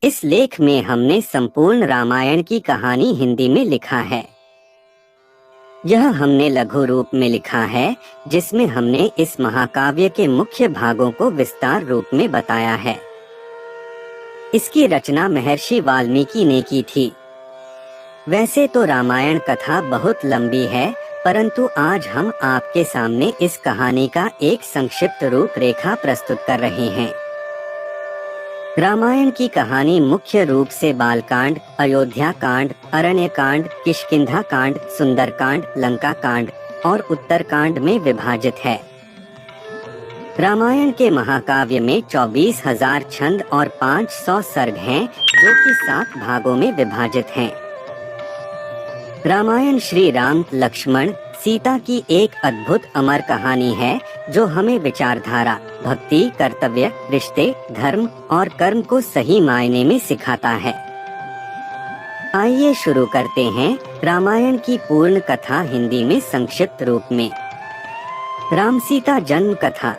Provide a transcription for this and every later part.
इस लेख में हमने संपूर्ण रामायण की कहानी हिंदी में लिखा है। यह हमने लघु रूप में लिखा है, जिसमें हमने इस महाकाव्य के मुख्य भागों को विस्तार रूप में बताया है। इसकी रचना महर्षि वाल्मीकि ने की थी। वैसे तो रामायण कथा बहुत लंबी है, परंतु आज हम आपके सामने इस कहानी का एक संक्षिप्त रूपरेखा प्रस्तुत कर रहे हैं। रामायण की कहानी मुख्य रूप से बालकांड, अयोध्या कांड, अरण्य कांड, किष्किंधा कांड, सुंदरकांड, लंका कांड और उत्तरकांड में विभाजित है। रामायण के महाकाव्य में 24,000 छंद और 500 सर्ग हैं, जो कि 7 भागों में विभाजित हैं। रामायण श्री राम, लक्ष्मण, सीता की एक अद्भुत अमर कहानी है, जो हमें विचारधारा, भक्ति, कर्तव्य, रिश्ते, धर्म और कर्म को सही मायने में सिखाता है। आइए शुरू करते हैं रामायण की पूर्ण कथा हिंदी में संक्षिप्त रूप में। राम सीता जन्म कथा।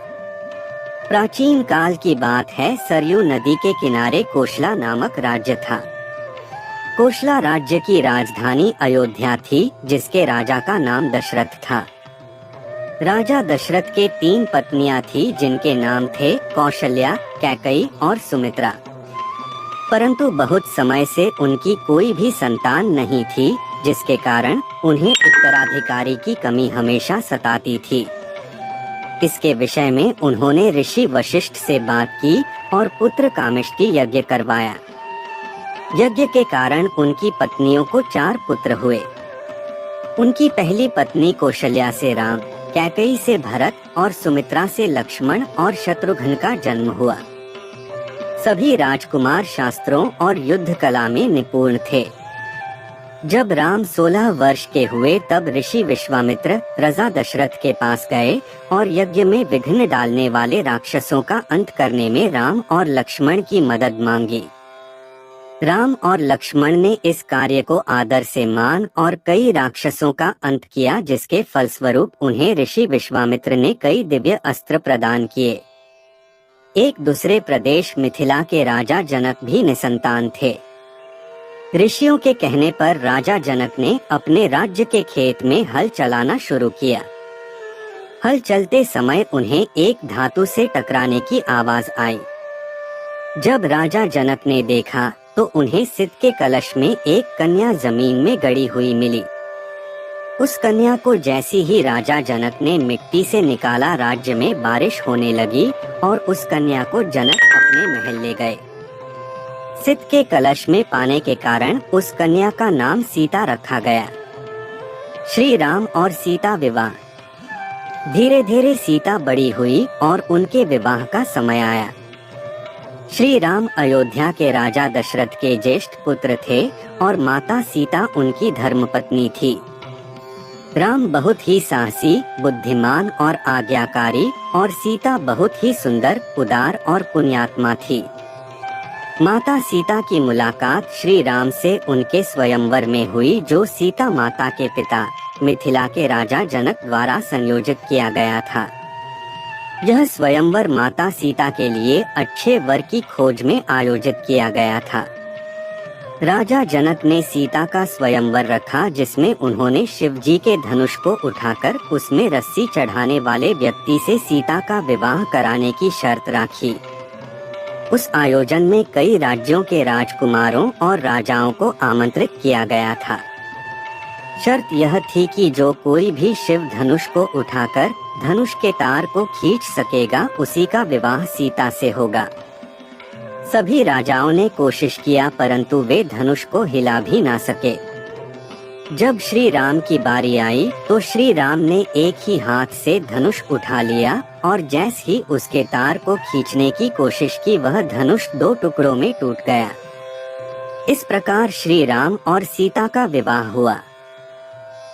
प्राचीन काल की बात है। सरयू नदी के किनारे कोशला नामक राज्य था। कोशला राज्य की राजधानी अयोध्या थी, जिसके राजा का नाम दशरथ था। राजा दशरथ के 3 पत्नियां थी, जिनके नाम थे कौशल्या, कैकई और सुमित्रा। परंतु बहुत समय से उनकी कोई भी संतान नहीं थी, जिसके कारण उन्हें उत्तराधिकारी की कमी हमेशा सताती थी। इसके विषय में उन्होंने ऋषि वशिष्ठ से बात की और पुत्र कामिष्ठी यज्ञ करवाया। यज्ञ के कारण उनकी पत्नियों को 4 पुत्र हुए। उनकी पहली पत्नी कौशल्या से राम, कैकेयी से भरत और सुमित्रा से लक्ष्मण और शत्रुघ्न का जन्म हुआ। सभी राजकुमार शास्त्रों और युद्ध कला में निपुण थे। जब राम 16 वर्ष के हुए, तब ऋषि विश्वामित्र राजा दशरथ के पास गए और यज्ञ में विघ्न डालने वाले राक्षसों का अंत करने में राम और लक्ष्मण की मदद मांगी। राम और लक्ष्मण ने इस कार्य को आदर से मान और कई राक्षसों का अंत किया, जिसके फलस्वरूप उन्हें ऋषि विश्वामित्र ने कई दिव्य अस्त्र प्रदान किए। एक दूसरे प्रदेश मिथिला के राजा जनक भी निसंतान थे। ऋषियों के कहने पर राजा जनक ने अपने राज्य के खेत में हल चलाना शुरू किया। हल चलते समय उन्हें एक धातु से टकराने की आवाज आई। जब राजा जनक ने देखा तो उन्हें सिद्ध के कलश में एक कन्या जमीन में गड़ी हुई मिली। उस कन्या को जैसी ही राजा जनक ने मिट्टी से निकाला, राज्य में बारिश होने लगी और उस कन्या को जनक अपने महल ले गए। सिद्ध के कलश में पाने के कारण उस कन्या का नाम सीता रखा गया। श्री राम और सीता विवाह। धीरे धीरे सीता बड़ी हुई और उनके विवाह का समय आया। श्री राम अयोध्या के राजा दशरथ के ज्येष्ठ पुत्र थे और माता सीता उनकी धर्मपत्नी थी। राम बहुत ही साहसी, बुद्धिमान और आज्ञाकारी और सीता बहुत ही सुंदर, उदार और पुण्यात्मा थी। माता सीता की मुलाकात श्री राम से उनके स्वयंवर में हुई, जो सीता माता के पिता मिथिला के राजा जनक द्वारा संयोजित किया गया था। यह स्वयंवर माता सीता के लिए अच्छे वर की खोज में आयोजित किया गया था। राजा जनक ने सीता का स्वयंवर रखा, जिसमें उन्होंने शिव जी के धनुष को उठाकर उसमें रस्सी चढ़ाने वाले व्यक्ति से सीता का विवाह कराने की शर्त राखी। उस आयोजन में कई राज्यों के राजकुमारों और राजाओं को आमंत्रित किया गया था। शर्त यह थी कि जो कोई भी शिव धनुष को उठाकर धनुष के तार को खींच सकेगा, उसी का विवाह सीता से होगा। सभी राजाओं ने कोशिश किया, परंतु वे धनुष को हिला भी ना सके। जब श्री राम की बारी आई तो श्री राम ने एक ही हाथ से धनुष उठा लिया और जैसे ही उसके तार को खींचने की कोशिश की, वह धनुष 2 टुकड़ों में टूट गया। इस प्रकार श्री राम और सीता का विवाह हुआ।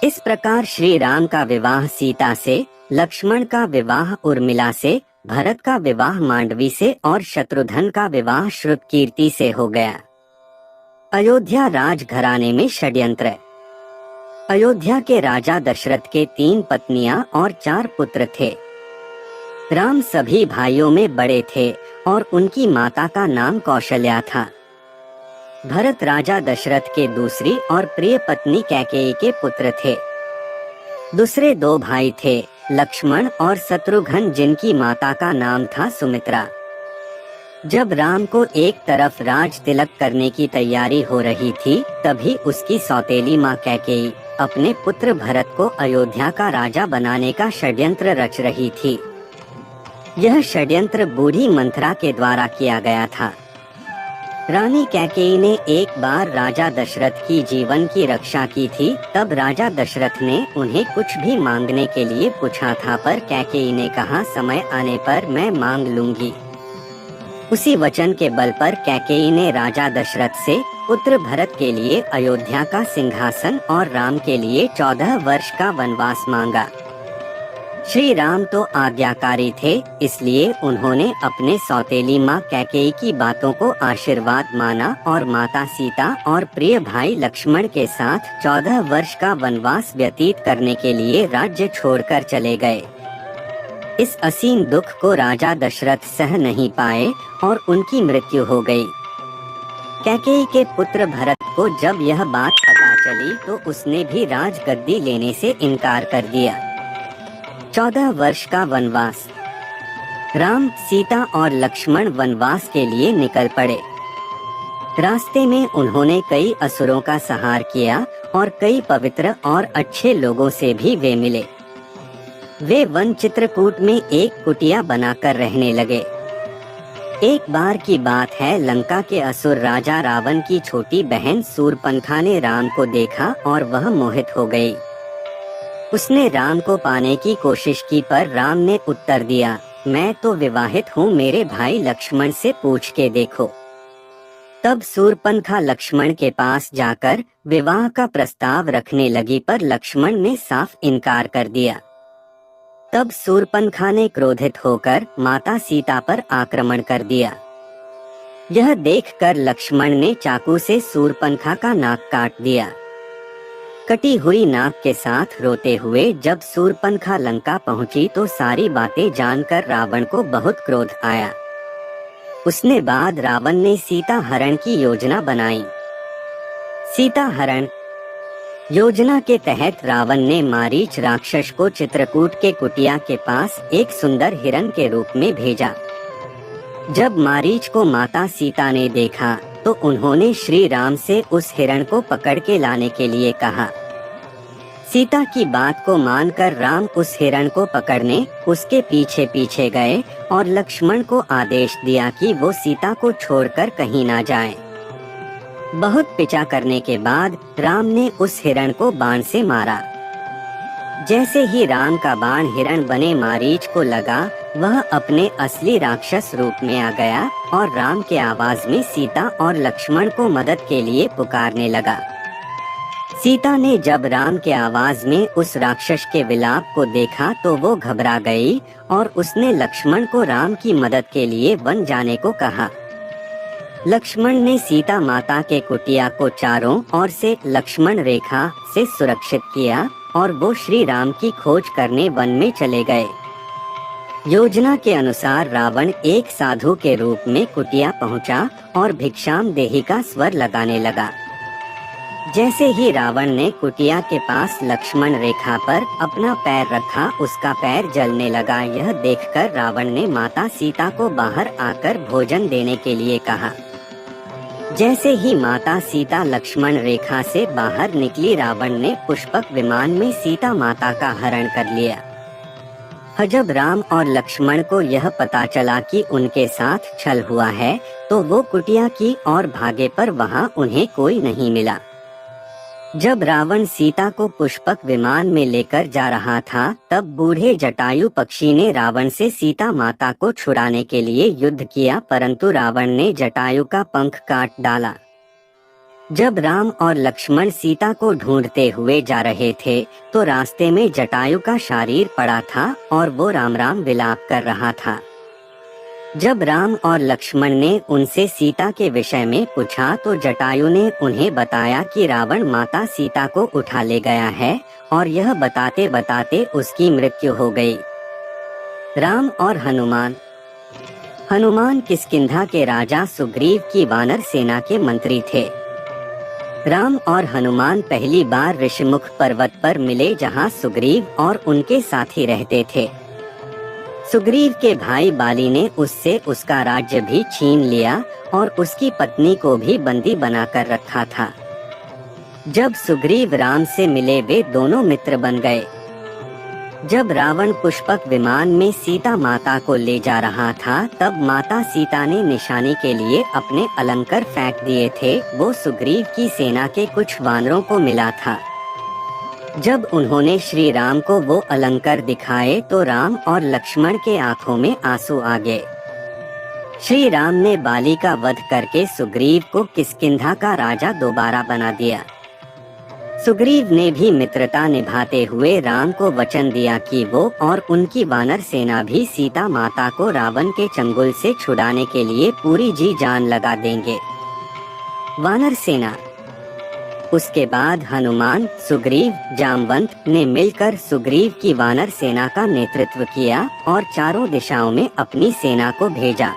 इस प्रकार श्री राम का विवाह सीता से, लक्ष्मण का विवाह उर्मिला से, भरत का विवाह मांडवी से और शत्रुघ्न का विवाह श्रुतकीर्ति से हो गया। अयोध्या राजघराने में षड्यंत्र। अयोध्या के राजा दशरथ के 3 पत्नियां और 4 पुत्र थे। राम सभी भाइयों में बड़े थे और उनकी माता का नाम कौशल्या था। भरत राजा दशरथ के दूसरी और प्रिय पत्नी कैकेयी के पुत्र थे। दूसरे दो भाई थे, लक्ष्मण और शत्रुघ्न, जिनकी माता का नाम था सुमित्रा। जब राम को एक तरफ राज तिलक करने की तैयारी हो रही थी, तभी उसकी सौतेली माँ कैकेयी अपने पुत्र भरत को अयोध्या का राजा बनाने का षड्यंत्र रच रही थी। यह षड्यंत्र बूढ़ी मंथरा के द्वारा किया गया था। रानी कैकेयी ने एक बार राजा दशरथ की जीवन की रक्षा की थी। तब राजा दशरथ ने उन्हें कुछ भी मांगने के लिए पूछा था, पर कैकेयी ने कहा, समय आने पर मैं मांग लूंगी। उसी वचन के बल पर कैकेयी ने राजा दशरथ से पुत्र भरत के लिए अयोध्या का सिंहासन और राम के लिए 14 वर्ष का वनवास मांगा। श्री राम तो आज्ञाकारी थे, इसलिए उन्होंने अपने सौतेली माँ कैकेयी की बातों को आशीर्वाद माना और माता सीता और प्रिय भाई लक्ष्मण के साथ 14 वर्ष का वनवास व्यतीत करने के लिए राज्य छोड़कर चले गए। इस असीम दुख को राजा दशरथ सह नहीं पाए और उनकी मृत्यु हो गई। कैकेयी के पुत्र भरत को जब यह बात पता चली तो उसने भी राजगद्दी लेने से इनकार कर दिया। 14 वर्ष का वनवास। राम, सीता और लक्ष्मण वनवास के लिए निकल पड़े। रास्ते में उन्होंने कई असुरों का संहार किया और कई पवित्र और अच्छे लोगों से भी वे मिले। वे वन चित्रकूट में एक कुटिया बनाकर रहने लगे। एक बार की बात है, लंका के असुर राजा रावण की छोटी बहन शूरपणखा ने राम को देखा और वह मोहित हो गई। उसने राम को पाने की कोशिश की, पर राम ने उत्तर दिया, मैं तो विवाहित हूँ, मेरे भाई लक्ष्मण से पूछ के देखो। तब शूरपणखा लक्ष्मण के पास जाकर विवाह का प्रस्ताव रखने लगी, पर लक्ष्मण ने साफ इनकार कर दिया। तब शूरपणखा ने क्रोधित होकर माता सीता पर आक्रमण कर दिया। यह देखकर लक्ष्मण ने चाकू से शूरपणखा का नाक काट दिया। कटी हुई नाक के साथ रोते हुए जब शूरपणखा लंका पहुंची तो सारी बातें जानकर रावण को बहुत क्रोध आया। उसने बाद रावण ने सीता हरण की योजना बनाई। सीता हरण योजना के तहत रावण ने मारीच राक्षस को चित्रकूट के कुटिया के पास एक सुंदर हिरण के रूप में भेजा। जब मारीच को माता सीता ने देखा तो उन्होंने श्री राम से उस हिरण को पकड़ के लाने के लिए कहा। सीता की बात को मानकर राम उस हिरण को पकड़ने उसके पीछे पीछे गए और लक्ष्मण को आदेश दिया कि वो सीता को छोड़कर कहीं ना जाए। बहुत पीछा करने के बाद राम ने उस हिरण को बाण से मारा। जैसे ही राम का बाण हिरण बने मारीच को लगा, वह अपने असली राक्षस रूप में आ गया और राम के आवाज में सीता और लक्ष्मण को मदद के लिए पुकारने लगा। सीता ने जब राम के आवाज में उस राक्षस के विलाप को देखा तो वो घबरा गई और उसने लक्ष्मण को राम की मदद के लिए वन जाने को कहा। लक्ष्मण ने सीता माता के कुटिया को चारों ओर से लक्ष्मण रेखा से सुरक्षित किया और वो श्री राम की खोज करने वन में चले गए। योजना के अनुसार रावण एक साधु के रूप में कुटिया पहुंचा और भिक्षाम देहि का स्वर लगाने लगा। जैसे ही रावण ने कुटिया के पास लक्ष्मण रेखा पर अपना पैर रखा, उसका पैर जलने लगा। यह देखकर रावण ने माता सीता को बाहर आकर भोजन देने के लिए कहा। जैसे ही माता सीता लक्ष्मण रेखा से बाहर निकली, रावण ने पुष्पक विमान में सीता माता का हरण कर लिया। जब राम और लक्ष्मण को यह पता चला कि उनके साथ छल हुआ है तो वो कुटिया की ओर भागे, पर वहां उन्हें कोई नहीं मिला। जब रावण सीता को पुष्पक विमान में लेकर जा रहा था, तब बूढ़े जटायु पक्षी ने रावण से सीता माता को छुड़ाने के लिए युद्ध किया, परंतु रावण ने जटायु का पंख काट डाला। जब राम और लक्ष्मण सीता को ढूंढते हुए जा रहे थे तो रास्ते में जटायु का शरीर पड़ा था और वो राम राम विलाप कर रहा था। जब राम और लक्ष्मण ने उनसे सीता के विषय में पूछा तो जटायु ने उन्हें बताया कि रावण माता सीता को उठा ले गया है और यह बताते बताते उसकी मृत्यु हो गई। राम और हनुमान। हनुमान किष्किंधा के राजा सुग्रीव की वानर सेना के मंत्री थे। राम और हनुमान पहली बार ऋषिमुख पर्वत पर मिले, जहां सुग्रीव और उनके साथी रहते थे। सुग्रीव के भाई बाली ने उससे उसका राज्य भी छीन लिया और उसकी पत्नी को भी बंदी बनाकर रखा था। जब सुग्रीव राम से मिले, वे दोनों मित्र बन गए। जब रावण पुष्पक विमान में सीता माता को ले जा रहा था, तब माता सीता ने निशाने के लिए अपने अलंकार फेंक दिए थे। वो सुग्रीव की सेना के कुछ वानरों को मिला था। जब उन्होंने श्री राम को वो अलंकार दिखाए, तो राम और लक्ष्मण के आंखों में आंसू आ गए। श्री राम ने बाली का वध करके सुग्रीव को किष्किंधा का राजा दोबारा बना दिया। सुग्रीव ने भी मित्रता निभाते हुए राम को वचन दिया कि वो और उनकी वानर सेना भी सीता माता को रावण के चंगुल से छुड़ाने के लिए पूरी जी जान लगा देंगे। वानर सेना। उसके बाद हनुमान, सुग्रीव, जामवंत ने मिलकर सुग्रीव की वानर सेना का नेतृत्व किया और चारों दिशाओं में अपनी सेना को भेजा।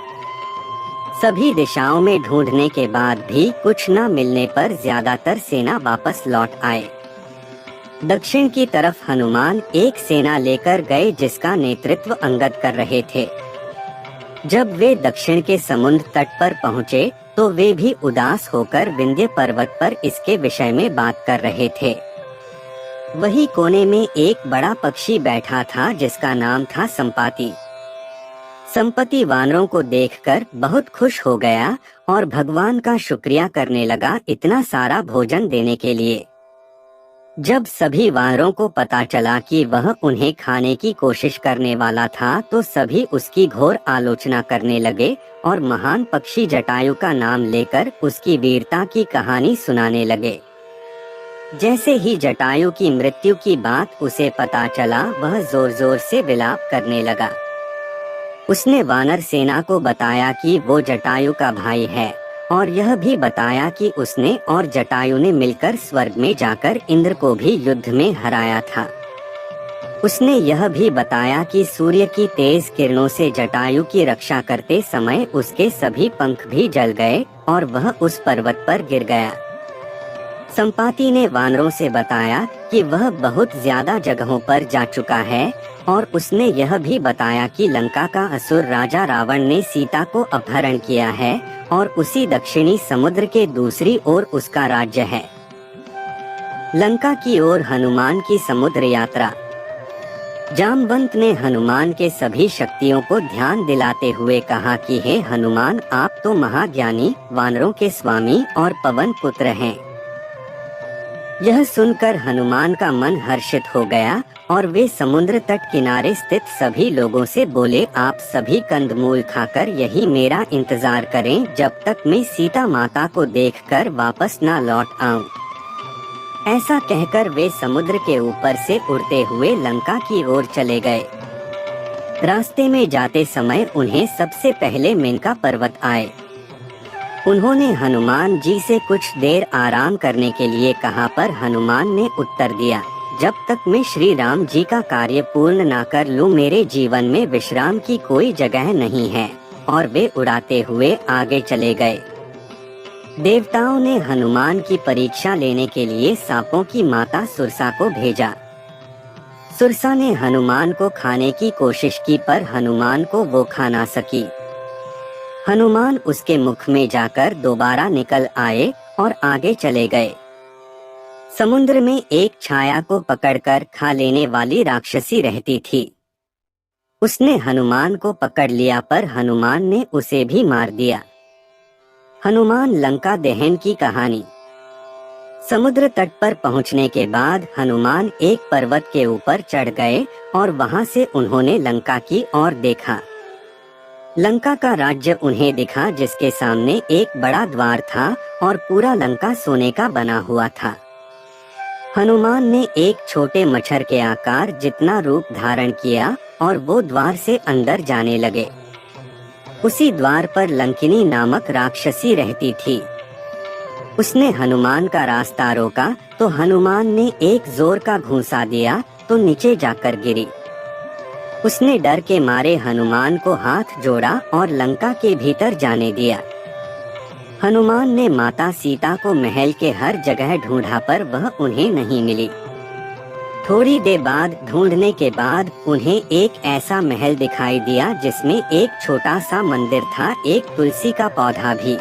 सभी दिशाओं में ढूंढने के बाद भी कुछ न मिलने पर ज्यादातर सेना वापस लौट आए। दक्षिण की तरफ हनुमान एक सेना लेकर गए, जिसका नेतृत्व अंगद कर रहे थे। जब वे दक्षिण के समुद्र तट पर पहुँचे, तो वे भी उदास होकर विंध्य पर्वत पर इसके विषय में बात कर रहे थे। वही कोने में एक बड़ा पक्षी बैठा था, जिसका नाम था संपाति। संपत्ति वानरों को देखकर बहुत खुश हो गया और भगवान का शुक्रिया करने लगा इतना सारा भोजन देने के लिए। जब सभी वानरों को पता चला कि वह उन्हें खाने की कोशिश करने वाला था, तो सभी उसकी घोर आलोचना करने लगे और महान पक्षी जटायु का नाम लेकर उसकी वीरता की कहानी सुनाने लगे। जैसे ही जटायु की मृत्यु की बात उसे पता चला, वह जोर जोर से विलाप करने लगा। उसने वानर सेना को बताया कि वो जटायु का भाई है और यह भी बताया कि उसने और जटायु ने मिलकर स्वर्ग में जाकर इंद्र को भी युद्ध में हराया था। उसने यह भी बताया कि सूर्य की तेज किरणों से जटायु की रक्षा करते समय उसके सभी पंख भी जल गए और वह उस पर्वत पर गिर गया। संपाति ने वानरों से बताया कि वह बहुत ज्यादा जगहों पर जा चुका है और उसने यह भी बताया कि लंका का असुर राजा रावण ने सीता को अपहरण किया है और उसी दक्षिणी समुद्र के दूसरी ओर उसका राज्य है। लंका की ओर हनुमान की समुद्र यात्रा। जामवंत ने हनुमान के सभी शक्तियों को ध्यान दिलाते हुए कहा कि हे हनुमान, आप तो महाज्ञानी, वानरों के स्वामी और पवन पुत्र हैं। यह सुनकर हनुमान का मन हर्षित हो गया और वे समुद्र तट किनारे स्थित सभी लोगों से बोले, आप सभी कंदमूल खाकर यही मेरा इंतजार करें, जब तक मैं सीता माता को देखकर वापस न लौट आऊं। ऐसा कहकर वे समुद्र के ऊपर से उड़ते हुए लंका की ओर चले गए। रास्ते में जाते समय उन्हें सबसे पहले मेनका पर्वत आए। उन्होंने हनुमान जी से कुछ देर आराम करने के लिए कहा, पर हनुमान ने उत्तर दिया, जब तक मैं श्री राम जी का कार्य पूर्ण ना कर लूं, मेरे जीवन में विश्राम की कोई जगह नहीं है। और वे उड़ाते हुए आगे चले गए। देवताओं ने हनुमान की परीक्षा लेने के लिए सांपों की माता सुरसा को भेजा। सुरसा ने हनुमान को खाने की कोशिश की, पर हनुमान को वो खा ना सकी। हनुमान उसके मुख में जाकर दोबारा निकल आए और आगे चले गए। समुद्र में एक छाया को पकड़कर खा लेने वाली राक्षसी रहती थी। उसने हनुमान को पकड़ लिया, पर हनुमान ने उसे भी मार दिया। हनुमान लंका दहन की कहानी। समुद्र तट पर पहुंचने के बाद हनुमान एक पर्वत के ऊपर चढ़ गए और वहां से उन्होंने लंका की ओर देखा। लंका का राज्य उन्हें दिखा, जिसके सामने एक बड़ा द्वार था और पूरा लंका सोने का बना हुआ था। हनुमान ने एक छोटे मच्छर के आकार जितना रूप धारण किया और वो द्वार से अंदर जाने लगे। उसी द्वार पर लंकिनी नामक राक्षसी रहती थी। उसने हनुमान का रास्ता रोका तो हनुमान ने एक जोर का घूंसा दिया तो नीचे जाकर गिरी। उसने डर के मारे हनुमान को हाथ जोड़ा और लंका के भीतर जाने दिया। हनुमान ने माता सीता को महल के हर जगह ढूंढा पर वह उन्हें नहीं मिली। थोड़ी देर बाद ढूंढने के बाद उन्हें एक ऐसा महल दिखाई दिया जिसमें एक छोटा सा मंदिर था, एक तुलसी का पौधा भी।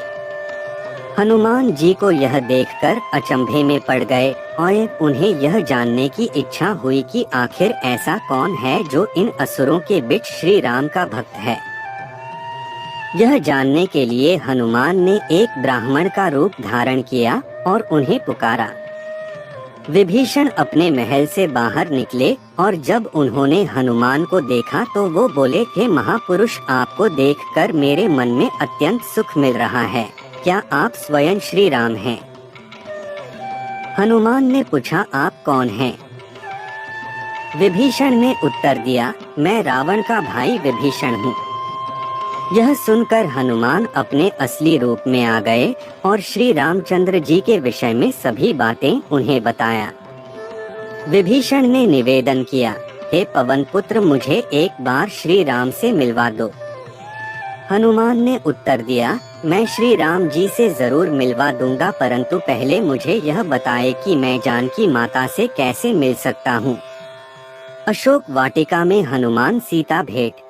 हनुमान जी को यह देखकर अचंभे में पड़ गए और उन्हें यह जानने की इच्छा हुई कि आखिर ऐसा कौन है जो इन असुरों के बीच श्री राम का भक्त है। यह जानने के लिए हनुमान ने एक ब्राह्मण का रूप धारण किया और उन्हें पुकारा। विभीषण अपने महल से बाहर निकले और जब उन्होंने हनुमान को देखा तो वो बोले, हे महापुरुष, आपको देखकर मेरे मन में अत्यंत सुख मिल रहा है। क्या आप स्वयं श्री राम हैं? हनुमान ने पूछा, आप कौन हैं? विभीषण ने उत्तर दिया, मैं रावण का भाई विभीषण हूँ। यह सुनकर हनुमान अपने असली रूप में आ गए और श्री रामचंद्र जी के विषय में सभी बातें उन्हें बताया। विभीषण ने निवेदन किया, हे पवन पुत्र, मुझे एक बार श्री राम से मिलवा दो। हनुमान ने उत्तर दिया, मैं श्री राम जी से जरूर मिलवा दूंगा, परंतु पहले मुझे यह बताए कि मैं जानकी माता से कैसे मिल सकता हूँ। अशोक वाटिका में हनुमान सीता भेंट।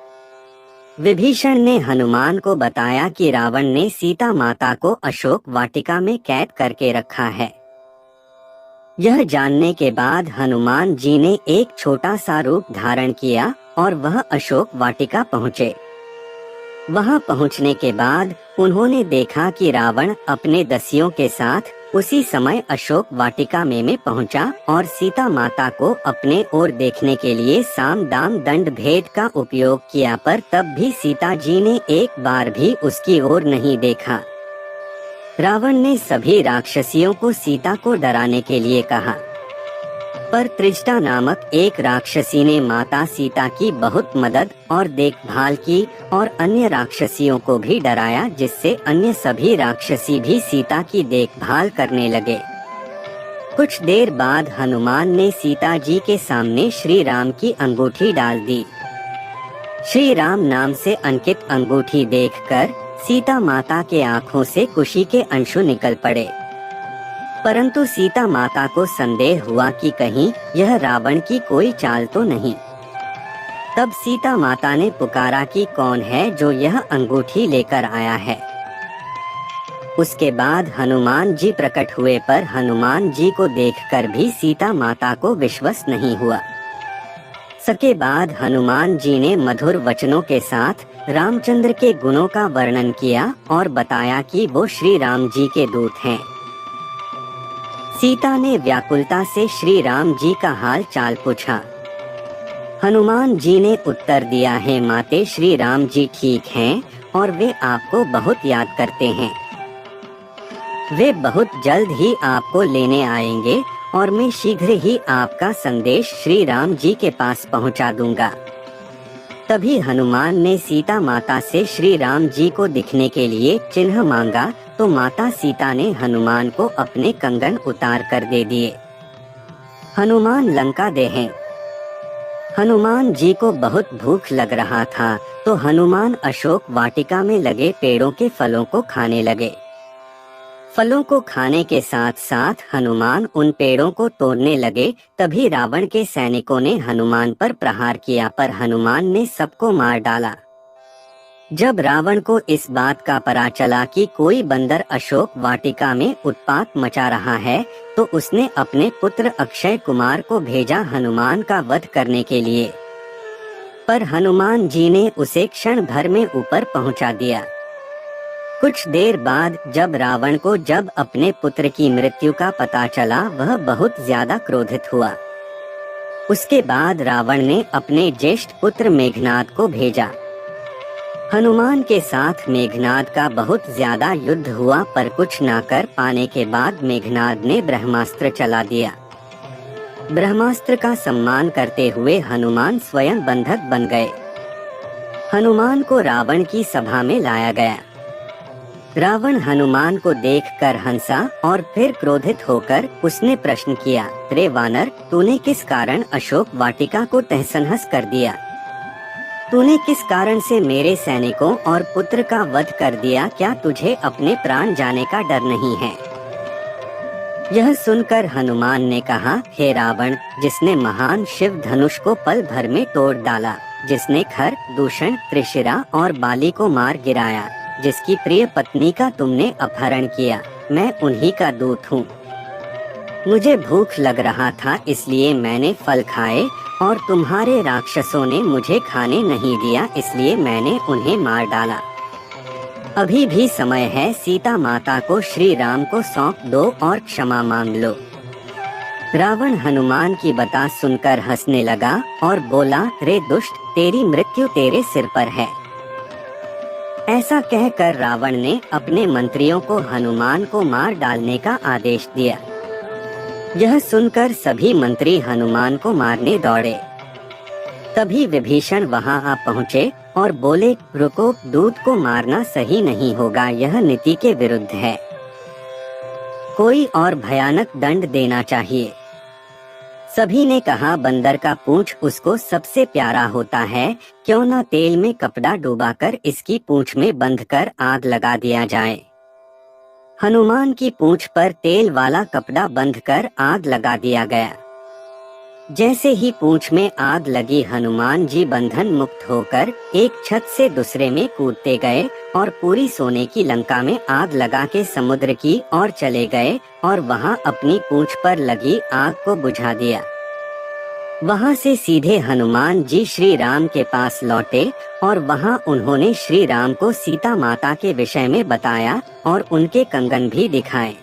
विभीषण ने हनुमान को बताया कि रावण ने सीता माता को अशोक वाटिका में कैद करके रखा है। यह जानने के बाद हनुमान जी ने एक छोटा सा रूप धारण किया और वह अशोक वाटिका पहुँचे। वहां पहुंचने के बाद उन्होंने देखा कि रावण अपने दसियों के साथ उसी समय अशोक वाटिका में पहुंचा और सीता माता को अपने ओर देखने के लिए साम दाम दंड भेद का उपयोग किया, पर तब भी सीता जी ने एक बार भी उसकी ओर नहीं देखा। रावण ने सभी राक्षसियों को सीता को डराने के लिए कहा, पर त्रिजटा नामक एक राक्षसी ने माता सीता की बहुत मदद और देखभाल की और अन्य राक्षसियों को भी डराया, जिससे अन्य सभी राक्षसी भी सीता की देखभाल करने लगे। कुछ देर बाद हनुमान ने सीता जी के सामने श्री राम की अंगूठी डाल दी। श्री राम नाम से अंकित अंगूठी देखकर सीता माता के आंखों से खुशी के अंशु निकल पड़े, परंतु सीता माता को संदेह हुआ कि कहीं यह रावण की कोई चाल तो नहीं। तब सीता माता ने पुकारा कि कौन है जो यह अंगूठी लेकर आया है। उसके बाद हनुमान जी प्रकट हुए, पर हनुमान जी को देखकर भी सीता माता को विश्वास नहीं हुआ। सके बाद हनुमान जी ने मधुर वचनों के साथ रामचंद्र के गुणों का वर्णन किया और बताया कि वो श्री राम जी के दूत हैं। सीता ने व्याकुलता से श्री राम जी का हाल चाल पूछा। हनुमान जी ने उत्तर दिया, है माते, श्री राम जी ठीक हैं और वे आपको बहुत याद करते हैं। वे बहुत जल्द ही आपको लेने आएंगे और मैं शीघ्र ही आपका संदेश श्री राम जी के पास पहुंचा दूंगा। तभी हनुमान ने सीता माता से श्री राम जी को दिखने के लिए चिन्ह मांगा, तो माता सीता ने हनुमान को अपने कंगन उतार कर दे दिए। हनुमान लंका देहें। हनुमान जी को बहुत भूख लग रहा था, तो हनुमान अशोक वाटिका में लगे पेड़ों के फलों को खाने लगे। फलों को खाने के साथ साथ हनुमान उन पेड़ों को तोड़ने लगे। तभी रावण के सैनिकों ने हनुमान पर प्रहार किया, पर हनुमान ने सबको मार डाला। जब रावण को इस बात का पता चला कि कोई बंदर अशोक वाटिका में उत्पात मचा रहा है, तो उसने अपने पुत्र अक्षय कुमार को भेजा हनुमान का वध करने के लिए, पर हनुमान जी ने उसे क्षण भर में ऊपर पहुंचा दिया। कुछ देर बाद जब अपने पुत्र की मृत्यु का पता चला, वह बहुत ज्यादा क्रोधित हुआ। उसके बाद रावण ने अपने ज्येष्ठ पुत्र मेघनाद को भेजा। हनुमान के साथ मेघनाद का बहुत ज्यादा युद्ध हुआ, पर कुछ न कर पाने के बाद मेघनाद ने ब्रह्मास्त्र चला दिया। ब्रह्मास्त्र का सम्मान करते हुए हनुमान स्वयं बंधक बन गए। हनुमान को रावण की सभा में लाया गया। रावण हनुमान को देखकर हंसा और फिर क्रोधित होकर उसने प्रश्न किया, रे वानर, तूने किस कारण अशोक वाटिका को तहस-नहस कर दिया? तूने किस कारण से मेरे सैनिकों और पुत्र का वध कर दिया? क्या तुझे अपने प्राण जाने का डर नहीं है? यह सुनकर हनुमान ने कहा, हे रावण, जिसने महान शिव धनुष को पल भर में तोड़ डाला, जिसने खर, दूषण, त्रिशिरा और बाली को मार गिराया, जिसकी प्रिय पत्नी का तुमने अपहरण किया, मैं उन्हीं का दूत हूँ। मुझे भूख लग रहा था, इसलिए मैंने फल खाए और तुम्हारे राक्षसों ने मुझे खाने नहीं दिया, इसलिए मैंने उन्हें मार डाला। अभी भी समय है, सीता माता को श्री राम को सौंप दो और क्षमा मांग लो। रावण हनुमान की बात सुनकर हंसने लगा और बोला, रे दुष्ट, तेरी मृत्यु तेरे सिर पर है। ऐसा कहकर रावण ने अपने मंत्रियों को हनुमान को मार डालने का आदेश दिया। यह सुनकर सभी मंत्री हनुमान को मारने दौड़े। तभी विभीषण वहां आ पहुंचे और बोले, रुको, दूत को मारना सही नहीं होगा, यह नीति के विरुद्ध है। कोई और भयानक दंड देना चाहिए। सभी ने कहा, बंदर का पूंछ उसको सबसे प्यारा होता है, क्यों न तेल में कपड़ा डुबाकर इसकी पूंछ में बंधकर आग लगा दिया जाए। हनुमान की पूंछ पर तेल वाला कपड़ा बंधकर आग लगा दिया गया। जैसे ही पूंछ में आग लगी, हनुमान जी बंधन मुक्त होकर एक छत से दूसरे में कूदते गए और पूरी सोने की लंका में आग लगा के समुद्र की ओर चले गए और वहां अपनी पूंछ पर लगी आग को बुझा दिया। वहां से सीधे हनुमान जी श्री राम के पास लौटे और वहां उन्होंने श्री राम को सीता माता के विषय में बताया और उनके कंगन भी दिखाए।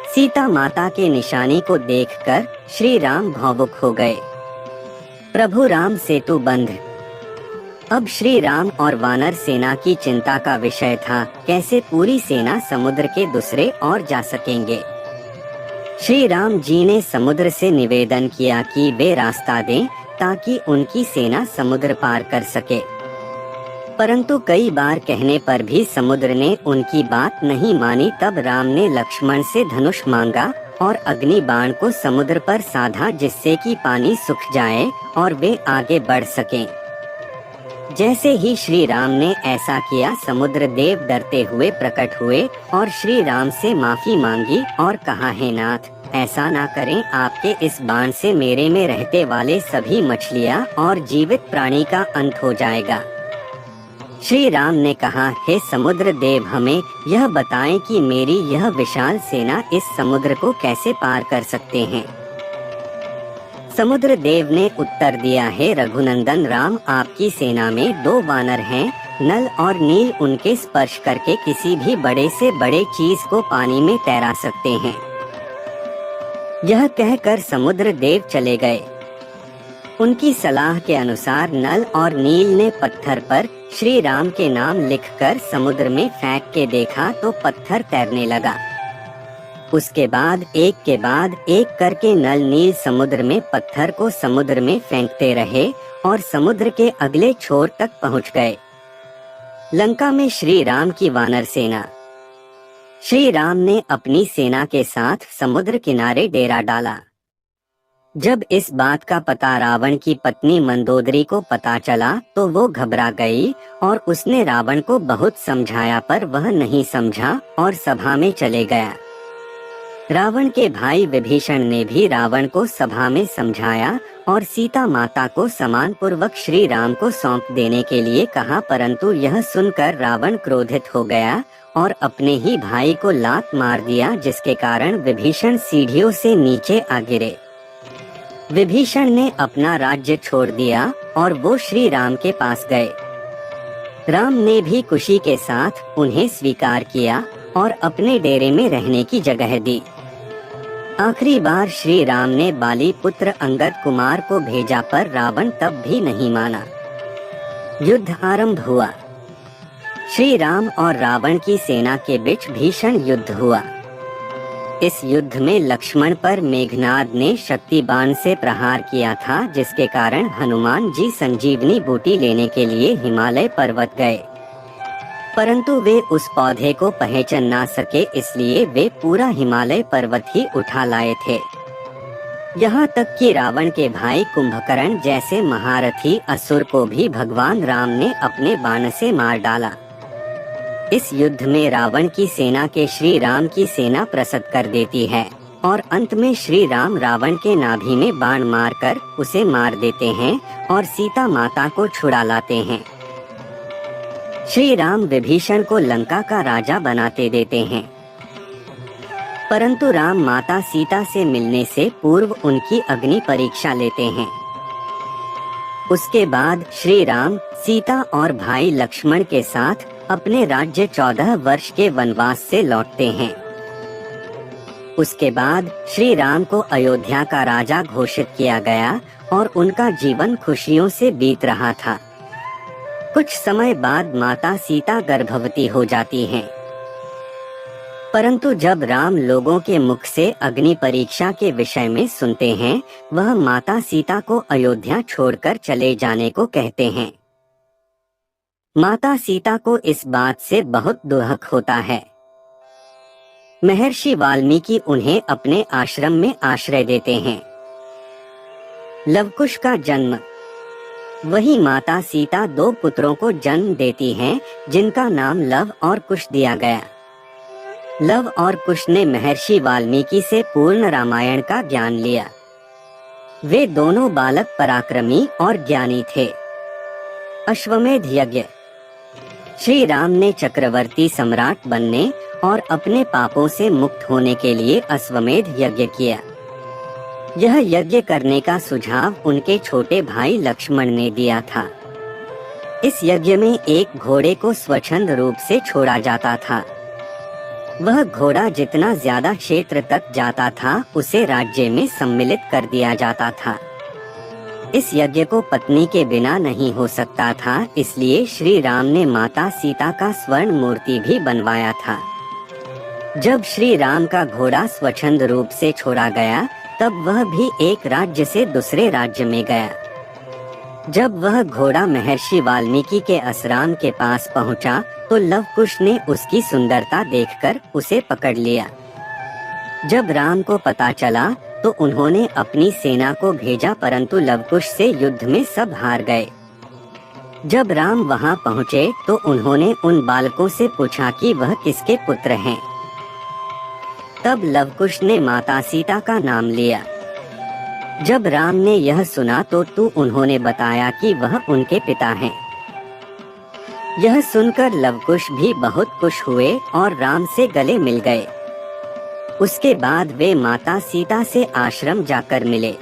सीता माता के निशानी को देखकर श्री राम भावुक हो गए। प्रभु राम सेतु बंध। अब श्री राम और वानर सेना की चिंता का विषय था, कैसे पूरी सेना समुद्र के दूसरे ओर जा सकेंगे। श्री राम जी ने समुद्र से निवेदन किया कि वे रास्ता दें ताकि उनकी सेना समुद्र पार कर सके, परंतु कई बार कहने पर भी समुद्र ने उनकी बात नहीं मानी। तब राम ने लक्ष्मण से धनुष मांगा और अग्नि बाण को समुद्र पर साधा, जिससे कि पानी सूख जाए और वे आगे बढ़ सकें। जैसे ही श्री राम ने ऐसा किया, समुद्र देव डरते हुए प्रकट हुए और श्री राम से माफी मांगी और कहा, हे नाथ, ऐसा ना करें, आपके इस बाण से मेरे में रहते वाले सभी मछलियाँ और जीवित प्राणी का अंत हो जाएगा। श्री राम ने कहा, हे समुद्र देव, हमें यह बताएं कि मेरी यह विशाल सेना इस समुद्र को कैसे पार कर सकते हैं। समुद्र देव ने उत्तर दिया, हे रघुनंदन राम, आपकी सेना में 2 वानर हैं, नल और नील, उनके स्पर्श करके किसी भी बड़े से बड़े चीज को पानी में तैरा सकते हैं। यह कहकर समुद्र देव चले गए। उनकी सलाह के अनुसार नल और नील ने पत्थर पर श्री राम के नाम लिखकर समुद्र में फेंक के देखा तो पत्थर तैरने लगा। उसके बाद एक के बाद एक करके नल नील समुद्र में पत्थर को समुद्र में फेंकते रहे और समुद्र के अगले छोर तक पहुंच गए। लंका में श्री राम की वानर सेना। श्री राम ने अपनी सेना के साथ समुद्र किनारे डेरा डाला। जब इस बात का पता रावण की पत्नी मंदोदरी को पता चला तो वो घबरा गई और उसने रावण को बहुत समझाया, पर वह नहीं समझा और सभा में चले गया। रावण के भाई विभीषण ने भी रावण को सभा में समझाया और सीता माता को सम्मान पूर्वक श्री राम को सौंप देने के लिए कहा, परंतु यह सुनकर रावण क्रोधित हो गया और अपने ही भाई को लात मार दिया, जिसके कारण विभीषण सीढ़ियों से नीचे आ गिरे। विभीषण ने अपना राज्य छोड़ दिया और वो श्री राम के पास गए। राम ने भी खुशी के साथ उन्हें स्वीकार किया और अपने डेरे में रहने की जगह दी। आखिरी बार श्री राम ने बाली पुत्र अंगद कुमार को भेजा, पर रावण तब भी नहीं माना। युद्ध आरंभ हुआ। श्री राम और रावण की सेना के बीच भीषण युद्ध हुआ। इस युद्ध में लक्ष्मण पर मेघनाद ने शक्ति बाण से प्रहार किया था, जिसके कारण हनुमान जी संजीवनी बूटी लेने के लिए हिमालय पर्वत गए, परंतु वे उस पौधे को पहचान ना सके, इसलिए वे पूरा हिमालय पर्वत ही उठा लाए थे। यहाँ तक कि रावण के भाई कुंभकर्ण जैसे महारथी असुर को भी भगवान राम ने अपने बाण से मार डाला। इस युद्ध में रावण की सेना के श्री राम की सेना प्रसत कर देती है और अंत में श्री राम रावण के नाभि में बाण मारकर उसे मार देते हैं और सीता माता को छुड़ा लाते हैं। श्री राम विभीषण को लंका का राजा बनाते देते हैं, परंतु राम माता सीता से मिलने से पूर्व उनकी अग्नि परीक्षा लेते हैं। उसके बाद श्री राम सीता और भाई लक्ष्मण के साथ अपने राज्य 14 वर्ष के वनवास से लौटते हैं। उसके बाद श्री राम को अयोध्या का राजा घोषित किया गया और उनका जीवन खुशियों से बीत रहा था। कुछ समय बाद माता सीता गर्भवती हो जाती हैं। परंतु जब राम लोगों के मुख से अग्नि परीक्षा के विषय में सुनते हैं, वह माता सीता को अयोध्या छोड़कर चले जाने को कहते हैं। माता सीता को इस बात से बहुत दुख होता है। महर्षि वाल्मीकि उन्हें अपने आश्रम में आश्रय देते हैं। लवकुश का जन्म। वही माता सीता 2 पुत्रों को जन्म देती हैं, जिनका नाम लव और कुश दिया गया। लव और कुश ने महर्षि वाल्मीकि से पूर्ण रामायण का ज्ञान लिया। वे दोनों बालक पराक्रमी और ज्ञानी थे। अश्वमेध यज्ञ। श्री राम ने चक्रवर्ती सम्राट बनने और अपने पापों से मुक्त होने के लिए अश्वमेध यज्ञ किया। यह यज्ञ करने का सुझाव उनके छोटे भाई लक्ष्मण ने दिया था। इस यज्ञ में एक घोड़े को स्वच्छंद रूप से छोड़ा जाता था। वह घोड़ा जितना ज्यादा क्षेत्र तक जाता था, उसे राज्य में सम्मिलित कर दिया जाता था। इस यज्ञ को पत्नी के बिना नहीं हो सकता था, इसलिए श्री राम ने माता सीता का स्वर्ण मूर्ति भी बनवाया था। जब श्री राम का घोड़ा स्वच्छंद रूप से छोड़ा गया, तब वह भी एक राज्य से दूसरे राज्य में गया। जब वह घोड़ा महर्षि वाल्मीकि के आश्रम के पास पहुंचा, तो लवकुश ने उसकी सुंदरता देखकर उसे पकड़ लिया। जब राम को पता चला, तो उन्होंने अपनी सेना को भेजा, परंतु लवकुश से युद्ध में सब हार गए। जब राम वहां पहुंचे, तो उन्होंने उन बालकों से पूछा कि वह किसके पुत्र हैं। तब लवकुश ने माता सीता का नाम लिया। जब राम ने यह सुना, तो उन्होंने बताया कि वह उनके पिता हैं। यह सुनकर लवकुश भी बहुत खुश हुए और राम से गले मिल गए। उसके बाद वे माता सीता से आश्रम जाकर मिले।